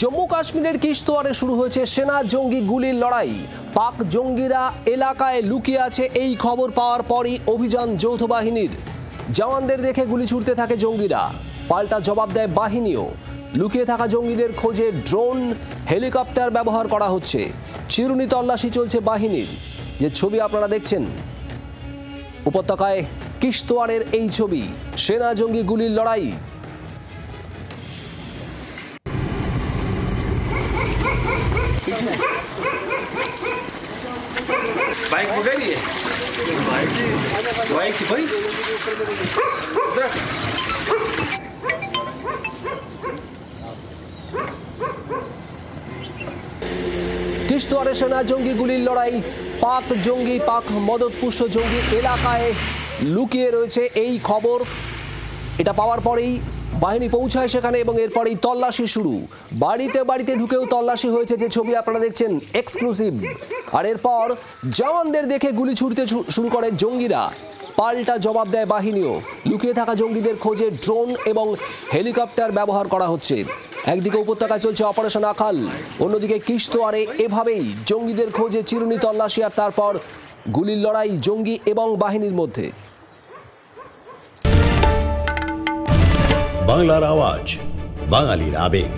জম্মু কাশ্মীরের কিশতওয়ারে শুরু হয়েছে সেনা জঙ্গি গুলির লড়াই। পাক জঙ্গিরা এলাকায় লুকিয়ে আছে এই খবর পাওয়ার পরই অভিযান যৌথ বাহিনীর। জওয়ানদের দেখে গুলি ছুড়তে থাকে জঙ্গিরা, পাল্টা জবাব দেয় বাহিনীও। লুকিয়ে থাকা জঙ্গিদের খোঁজে ড্রোন, হেলিকপ্টার ব্যবহার করা হচ্ছে। চিরুনি তল্লাশি চলছে বাহিনীর। যে ছবি আপনারা দেখছেন উপত্যকায় কিশতওয়ারের এই ছবি, সেনা জঙ্গি গুলির লড়াই। बाइक उठा लिए बाइक से भाई কিশতওয়ারে সেনা জঙ্গি গুলির লড়াই। পাক জঙ্গি, পাক মদতপুষ্ট জঙ্গি এলাকায় লুকিয়ে রয়েছে এই খবর। এটা পাওয়ার পরেই বাহিনী পৌঁছায় সেখানে এবং এরপরেই তল্লাশি শুরু। বাড়িতে বাড়িতে ঢুকেও তল্লাশি হয়েছে, যে ছবি আপনারা দেখছেন এক্সক্লুসিভ। আর এরপর জওয়ানদের দেখে গুলি ছুড়তে শুরু করে জঙ্গিরা, পাল্টা জবাব দেয় বাহিনীও। লুকিয়ে থাকা জঙ্গিদের খোঁজে ড্রোন এবং হেলিকপ্টার ব্যবহার করা হচ্ছে। একদিকে উপত্যকায় চলছে অপারেশন আকাল, অন্যদিকে কিশতওয়ারে এভাবেই জঙ্গিদের খোঁজে চিরুনি তল্লাশি, আর তারপর গুলির লড়াই জঙ্গি এবং বাহিনীর মধ্যে। বাংলার আওয়াজ, বাঙালির আবেগ,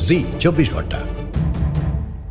জি 24 ঘন্টা।